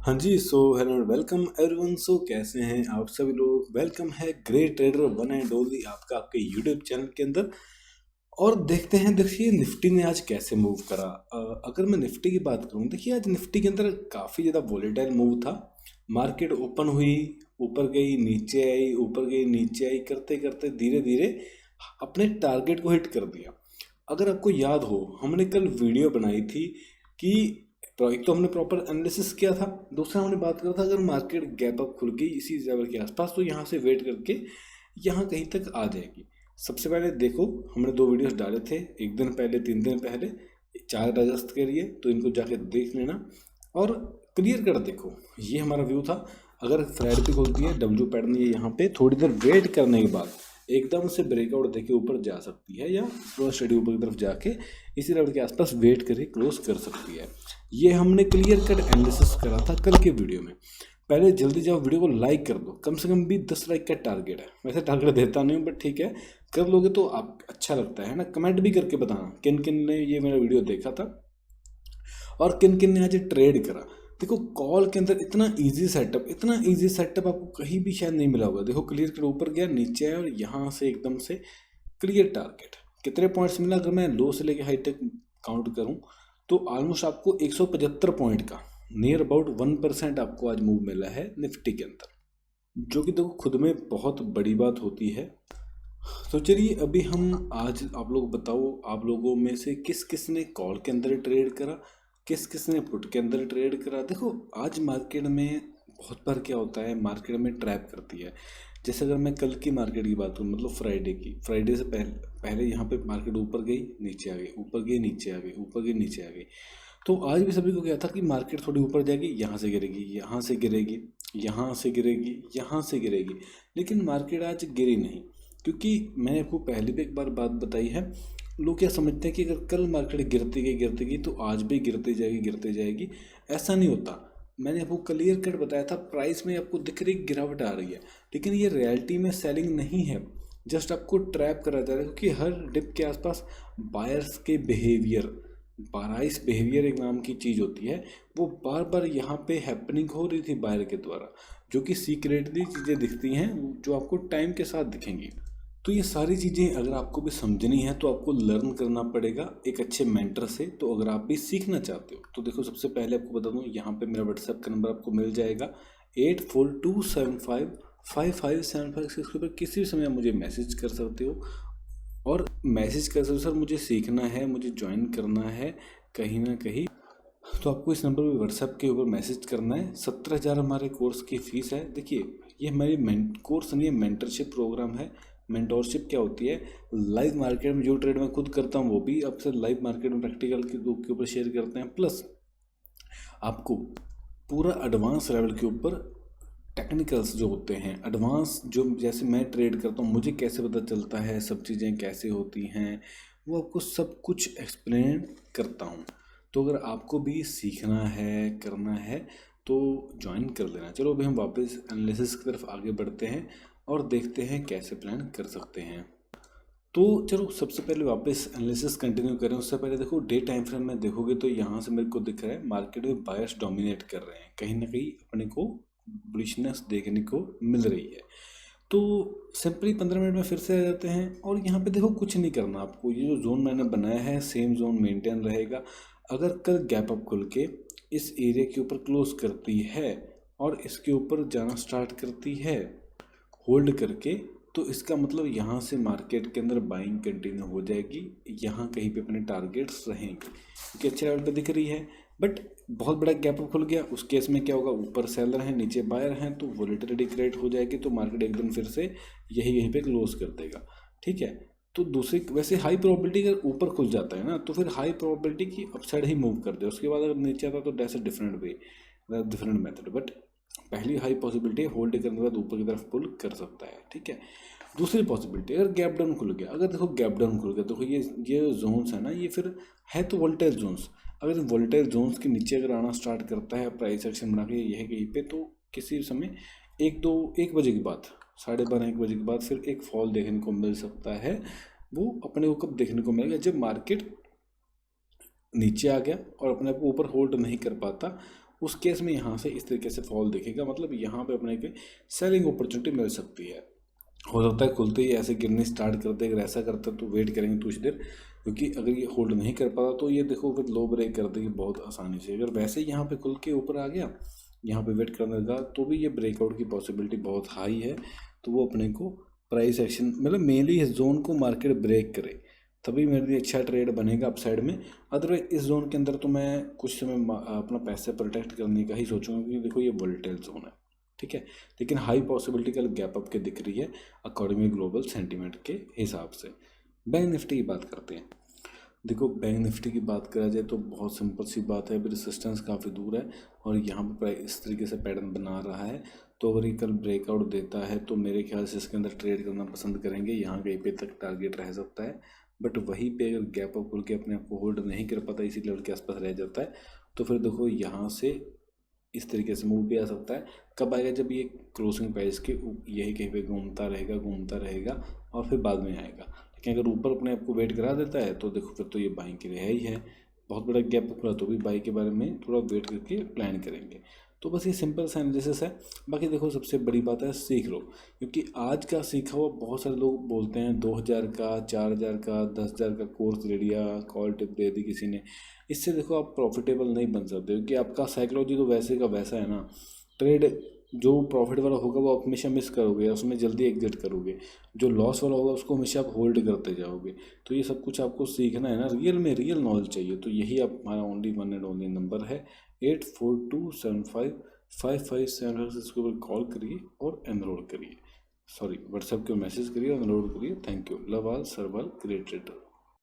हाँ जी, so hello and welcome everyone. So कैसे हैं आप सभी लोग। वेलकम है great trader one and only आपका आपके यूट्यूब चैनल के अंदर। और देखते हैं, देखिए निफ्टी ने आज कैसे मूव करा। अगर मैं निफ्टी की बात करूं, देखिए आज निफ्टी के अंदर काफ़ी ज़्यादा वॉलेटाइल मूव था। मार्केट ओपन हुई, ऊपर गई नीचे आई, ऊपर गई नीचे आई, करते करते धीरे धीरे अपने टारगेट को हिट कर दिया। अगर आपको याद हो, हमने कल वीडियो बनाई थी कि एक तो हमने प्रॉपर एनालिसिस किया था, दूसरा हमने बात करा था अगर मार्केट गैप अप खुल गई इसी लेवल के आसपास तो यहाँ से वेट करके यहाँ कहीं तक आ जाएगी। सबसे पहले देखो, हमने दो वीडियोस डाले थे, एक दिन पहले 3 दिन पहले, 4 अगस्त के लिए, तो इनको जाके देख लेना और क्लियर कर देखो। ये हमारा व्यू था। अगर फ्राइडे पे खुलती है, डब्ल्यू पैटर्न ये यहाँ पे थोड़ी देर वेट करने के बाद एकदम से ब्रेकआउट देके ऊपर जा सकती है, या थोड़ा स्टडी ऊपर की तरफ जाके इसी लेवल के आसपास वेट करके क्लोज कर सकती है। ये हमने क्लियर कट एनालिसिस करा था कल के वीडियो में। पहले जल्दी जाओ, वीडियो को लाइक कर दो, कम से कम भी 10 लाइक का टारगेट है। वैसे टारगेट देता नहीं हूँ, बट ठीक है, कर लोगे तो आप अच्छा लगता है ना। कमेंट भी करके बताना किन किन ने ये मेरा वीडियो देखा था और किन किन ने आज ट्रेड करा। देखो कॉल के अंदर इतना इजी सेटअप, इतना इजी सेटअप आपको कहीं भी शायद नहीं मिला होगा। देखो क्लियर कर ऊपर गया, नीचे आया और यहाँ से एकदम से क्लियर टारगेट। कितने पॉइंट्स मिला, अगर मैं लो से लेके हाई तक काउंट करूँ तो ऑलमोस्ट आपको 175 पॉइंट का नियर अबाउट 1% आपको आज मूव मिला है निफ्टी के अंदर, जो कि देखो खुद में बहुत बड़ी बात होती है। तो चलिए अभी हम आज आप लोग बताओ, आप लोगों में से किस किस ने कॉल के अंदर ट्रेड करा, किस किस ने पुट के अंदर ट्रेड करा। देखो आज मार्केट में बहुत बार क्या होता है, मार्केट में ट्रैप करती है। जैसे अगर मैं कल की मार्केट की बात करूँ, मतलब फ्राइडे की, फ्राइडे से पहले यहाँ पे मार्केट ऊपर गई नीचे आ गई, ऊपर गई नीचे आ गई, ऊपर गई नीचे आ गई। तो आज भी सभी को क्या था कि मार्केट थोड़ी ऊपर जाएगी, यहाँ से गिरेगी, यहाँ से गिरेगी, यहाँ से गिरेगी, यहाँ से गिरेगी, लेकिन मार्केट आज गिरी नहीं। क्योंकि मैंने आपको पहले भी एक बार बात बताई है, लोग क्या समझते हैं कि अगर कल मार्केट गिरती गई तो आज भी गिरती जाएगी, गिरती जाएगी। ऐसा नहीं होता। मैंने आपको क्लियर कट बताया था, प्राइस में आपको दिख रही गिरावट आ रही है, लेकिन ये रियलिटी में सेलिंग नहीं है। जस्ट आपको ट्रैप करा जा रहा है, क्योंकि हर डिप के आसपास बायर्स के बिहेवियर, बाराइस बिहेवियर एक नाम की चीज़ होती है, वो बार बार यहाँ पे हैपनिंग हो रही थी बायर के द्वारा, जो कि सीक्रेटली चीज़ें दिखती हैं, जो आपको टाइम के साथ दिखेंगी। तो ये सारी चीज़ें अगर आपको भी समझनी है तो आपको लर्न करना पड़ेगा एक अच्छे मेंटर से। तो अगर आप भी सीखना चाहते हो तो देखो, सबसे पहले आपको बता दूँ, यहाँ पे मेरा व्हाट्सएप का नंबर आपको मिल जाएगा 8427555756 के ऊपर। किसी भी समय आप मुझे मैसेज कर सकते हो और मैसेज कर सकते हो, सर मुझे सीखना है, मुझे ज्वाइन करना है कहीं ना कहीं, तो आपको इस नंबर पे व्हाट्सएप के ऊपर मैसेज करना है। 17,000 हमारे कोर्स की फ़ीस है। देखिए ये हमारी कोर्स नहीं है, मेंटरशिप प्रोग्राम है। मेंटोरशिप क्या होती है, लाइव मार्केट में जो ट्रेड मैं खुद करता हूँ वो भी आपसे लाइव मार्केट में प्रैक्टिकल के ऊपर शेयर करते हैं, प्लस आपको पूरा एडवांस लेवल के ऊपर टेक्निकल्स जो होते हैं, एडवांस जो जैसे मैं ट्रेड करता हूँ मुझे कैसे पता चलता है, सब चीज़ें कैसे होती हैं, वो आपको सब कुछ एक्सप्लेन करता हूँ। तो अगर आपको भी सीखना है, करना है, तो ज्वाइन कर लेना। चलो अभी हम वापस एनालिसिस की तरफ आगे बढ़ते हैं और देखते हैं कैसे प्लान कर सकते हैं। तो चलो सबसे पहले वापस एनालिसिस कंटिन्यू करें, उससे पहले देखो डे टाइम फ्रेम में देखोगे तो यहाँ से मेरे को दिख रहा है मार्केट में बायर्स डोमिनेट कर रहे हैं, कहीं ना कहीं अपने को बुलिशनेस देखने को मिल रही है। तो सिंपली 15 मिनट में फिर से आ जाते हैं और यहाँ पे देखो कुछ नहीं करना आपको, ये जो जोन मैंने बनाया है सेम जोन मेंटेन रहेगा। अगर कल गैप अप खुल के इस एरिया के ऊपर क्लोज करती है और इसके ऊपर जाना स्टार्ट करती है होल्ड करके, तो इसका मतलब यहाँ से मार्केट के अंदर बाइंग कंटिन्यू हो जाएगी, यहाँ कहीं पे अपने टारगेट्स रहेंगे क्योंकि अच्छे लेवल पे दिख रही है। बट बहुत बड़ा गैप खुल गया, उस केस में क्या होगा, ऊपर सेलर हैं नीचे बायर हैं, तो वोलेटिलिटी क्रिएट हो जाएगी, तो मार्केट एकदम फिर से यहीं पे क्लोज कर देगा। ठीक है, तो दूसरी वैसे हाई प्रोबेबिलिटी अगर ऊपर खुल जाता है ना, तो फिर हाई प्रोबेबिलिटी की अपसाइड ही मूव कर दे, उसके बाद अगर नीचे आता तो that's a different way, different method. But पहली हाई पॉसिबिलिटी होल्ड करने के बाद ऊपर की तरफ पुल कर सकता है। ठीक है, दूसरी पॉसिबिलिटी अगर गैप डाउन खुल गया, अगर देखो गैप डाउन खुल गया, देखो ये जोन्स है ना, ये फिर है तो वोल्टेज जोन्स। अगर वोल्टेज जोन्स के नीचे अगर आना स्टार्ट करता है प्राइस एक्शन बना के यह कहीं पे, तो किसी समय 1 बजे के बाद, 12:30-1 बजे के बाद फिर एक फॉल देखने को मिल सकता है। वो अपने को कब देखने को मिलेगा, जब मार्केट नीचे आ गया और अपने आप को ऊपर होल्ड नहीं कर पाता, उस केस में यहाँ से इस तरीके से फॉल दिखेगा, मतलब यहाँ पे अपने के सेलिंग अपॉर्चुनिटी मिल सकती है। हो सकता है खुलते ही ऐसे गिरने स्टार्ट कर दे, अगर ऐसा करता तो वेट करेंगे कुछ देर, क्योंकि अगर ये होल्ड नहीं कर पाता तो ये देखो फिर लो ब्रेक कर देगी बहुत आसानी से। अगर वैसे ही यहाँ पे खुल के ऊपर आ गया, यहाँ पे वेट करने लगा, तो भी ये ब्रेकआउट की पॉसिबिलिटी बहुत हाई है। तो वो अपने को प्राइस एक्शन, मतलब मेनली इस जोन को मार्केट ब्रेक करे तभी मेरे लिए अच्छा ट्रेड बनेगा अपसाइड में। अदरवाइज इस जोन के अंदर तो मैं कुछ समय अपना पैसे प्रोटेक्ट करने का ही सोचूंगा, क्योंकि देखो ये वोलेटाइल जोन है, ठीक है। लेकिन हाई पॉसिबिलिटी कल गैप अप के दिख रही है अकॉर्डिंग ग्लोबल सेंटीमेंट के हिसाब से। बैंक निफ्टी की बात करते हैं। देखो बैंक निफ्टी की बात करा जाए तो बहुत सिंपल सी बात है, अभी रेसिस्टेंस काफ़ी दूर है और यहाँ पर इस तरीके से पैटर्न बना रहा है। तो अगर ये कल ब्रेकआउट देता है तो मेरे ख्याल से इसके अंदर ट्रेड करना पसंद करेंगे। यहाँ कहीं पे तक टारगेट रह सकता है, बट वहीं पे अगर गैप अप खुल के अपने आप को होल्ड नहीं कर पाता, इसी लेवल के आसपास रह जाता है, तो फिर देखो यहाँ से इस तरीके से मूव भी आ सकता है। कब आएगा? जब ये क्लोजिंग प्राइस के यही कहीं पे घूमता रहेगा और फिर बाद में आएगा। लेकिन अगर ऊपर अपने आप को वेट करा देता है तो देखो फिर तो ये बाइंग के लिए है ही है। बहुत बड़ा गैप खुला तो भी बाई के बारे में थोड़ा वेट करके प्लान करेंगे। तो बस ये सिंपल सा एनालिसिस है। बाकी देखो सबसे बड़ी बात है सीख लो, क्योंकि आज का सीखा हुआ बहुत सारे लोग बोलते हैं 2000 का, 4000 का, 10,000 का कोर्स ले लिया, कॉल टिप दे दी किसी ने। इससे देखो आप प्रॉफिटेबल नहीं बन सकते, क्योंकि आपका साइकोलॉजी तो वैसे का वैसा है ना। ट्रेड जो प्रॉफिट वाला होगा वो आप हमेशा मिस करोगे, उसमें जल्दी एग्जिट करोगे। जो लॉस वाला होगा उसको हमेशा आप होल्ड करते जाओगे। तो ये सब कुछ आपको सीखना है ना, रियल में रियल नॉलेज चाहिए। तो यही आप हमारा only one and only number है 84275557। इसके ऊपर कॉल करिए और एनरोल करिए, सॉरी व्हाट्सएप के मैसेज करिए और एनरोल करिए। Thank you. लव ऑल, सर्वाल, ग्रेट ट्रेडर।